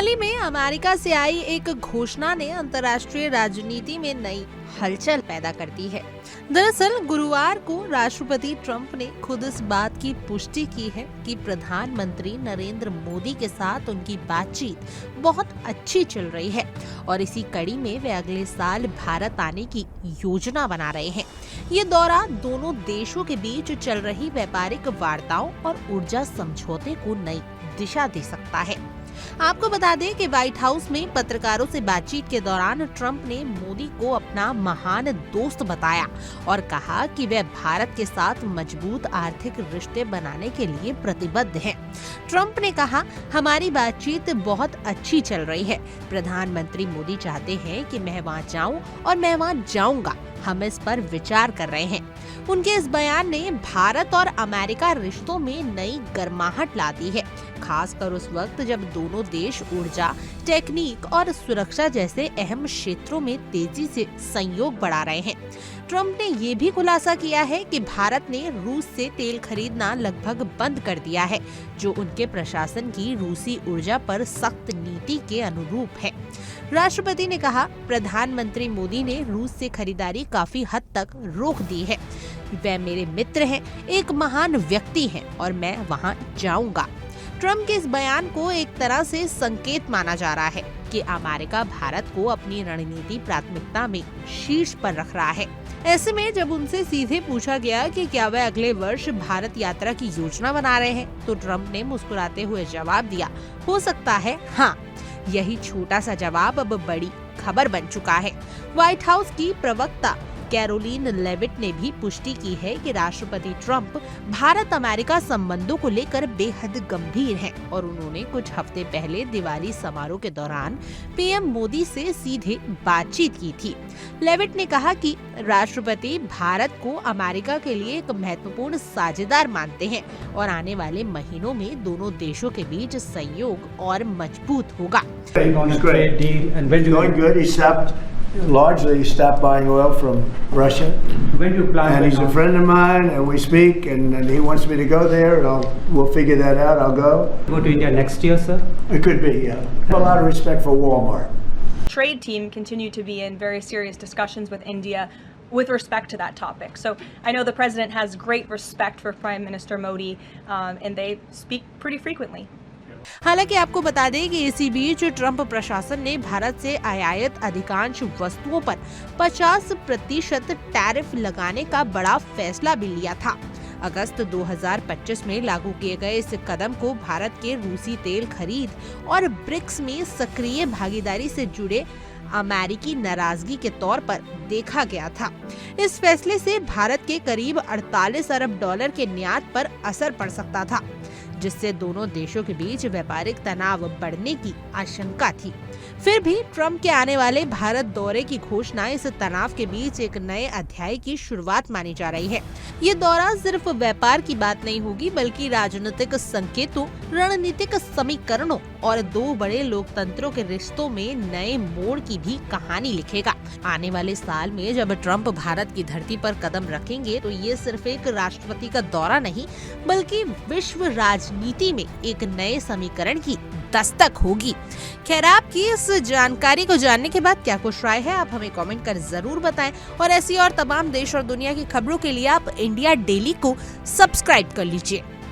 हाल ही में अमेरिका से आई एक घोषणा ने अंतर्राष्ट्रीय राजनीति में नई हलचल पैदा कर दी है। दरअसल गुरुवार को राष्ट्रपति ट्रंप ने खुद इस बात की पुष्टि की है कि प्रधानमंत्री नरेंद्र मोदी के साथ उनकी बातचीत बहुत अच्छी चल रही है और इसी कड़ी में वे अगले साल भारत आने की योजना बना रहे हैं। ये दौरा दोनों देशों के बीच चल रही व्यापारिक वार्ताओं और ऊर्जा समझौते को नई दिशा दे सकता है। आपको बता दें कि व्हाइट हाउस में पत्रकारों से बातचीत के दौरान ट्रंप ने मोदी को अपना महान दोस्त बताया और कहा कि वे भारत के साथ मजबूत आर्थिक रिश्ते बनाने के लिए प्रतिबद्ध हैं। ट्रंप ने कहा, हमारी बातचीत बहुत अच्छी चल रही है। प्रधानमंत्री मोदी चाहते हैं कि मैं वहां जाऊं और मैं वहां जाऊंगा। हम इस पर विचार कर रहे हैं। उनके इस बयान ने भारत और अमेरिका रिश्तों में नई गर्माहट ला दी है, खासकर उस वक्त जब दोनों देश ऊर्जा, टेक्निक और सुरक्षा जैसे अहम क्षेत्रों में तेजी से सहयोग बढ़ा रहे हैं। ट्रंप ने ये भी खुलासा किया है कि भारत ने रूस से तेल खरीदना लगभग बंद कर दिया है, जो उनके प्रशासन की रूसी ऊर्जा पर सख्त नीति के अनुरूप है। राष्ट्रपति ने कहा, प्रधानमंत्री मोदी ने रूस से खरीदारी काफी हद तक रोक दी है। वे मेरे मित्र हैं, एक महान व्यक्ति हैं और मैं वहां जाऊंगा। ट्रंप के इस बयान को एक तरह से संकेत माना जा रहा है कि अमेरिका भारत को अपनी रणनीति प्राथमिकता में शीर्ष पर रख रहा है। ऐसे में जब उनसे सीधे पूछा गया कि क्या वे अगले वर्ष भारत यात्रा की योजना बना रहे हैं, तो ट्रंप ने मुस्कुराते हुए जवाब दिया, हो सकता है हाँ। यही छोटा सा जवाब अब बड़ी खबर बन चुका है। व्हाइट हाउस की प्रवक्ता कैरोलिन लेविट ने भी पुष्टि की है कि राष्ट्रपति ट्रंप भारत अमेरिका संबंधों को लेकर बेहद गंभीर हैं और उन्होंने कुछ हफ्ते पहले दिवाली समारोह के दौरान पीएम मोदी से सीधे बातचीत की थी। लेविट ने कहा कि राष्ट्रपति भारत को अमेरिका के लिए एक महत्वपूर्ण साझेदार मानते हैं और आने वाले महीनों में दोनों देशों के बीच सहयोग और मजबूत होगा। Largely stopped buying oil from Russia. When do you plan? And he's a friend of mine, and we speak, and he wants me to go there, and we'll figure that out. I'll go. Go to India next year, sir? It could be, yeah. I have a lot of respect for Walmart. Trade team continue to be in very serious discussions with India with respect to that topic. So I know the president has great respect for Prime Minister Modi, and they speak pretty frequently. हालांकि आपको बता दें कि इसी बीच Trump प्रशासन ने भारत से आयात अधिकांश वस्तुओं पर 50% टैरिफ लगाने का बड़ा फैसला भी लिया था। अगस्त 2025 में लागू किए गए इस कदम को भारत के रूसी तेल खरीद और ब्रिक्स में सक्रिय भागीदारी से जुड़े अमेरिकी नाराजगी के तौर पर देखा गया था। इस फैसले से भारत के करीब 48 अरब डॉलर के निर्यात पर असर पड़ सकता था, जिससे दोनों देशों के बीच व्यापारिक तनाव बढ़ने की आशंका थी। फिर भी ट्रंप के आने वाले भारत दौरे की घोषणा इस तनाव के बीच एक नए अध्याय की शुरुआत मानी जा रही है। ये दौरा सिर्फ व्यापार की बात नहीं होगी, बल्कि राजनीतिक संकेतों, रणनीतिक समीकरणों और दो बड़े लोकतंत्रों के रिश्तों में नए मोड़ की भी कहानी लिखेगा। आने वाले साल में जब ट्रंप भारत की धरती पर कदम रखेंगे, तो ये सिर्फ एक राष्ट्रपति का दौरा नहीं, बल्कि विश्व राजनीति में एक नए समीकरण की दस्तक होगी। खैर, आपकी इस जानकारी को जानने के बाद क्या कुछ राय है, आप हमें कमेंट कर जरूर बताएं और ऐसी और तमाम देश और दुनिया की खबरों के लिए आप इंडिया डेली को सब्सक्राइब कर लीजिए।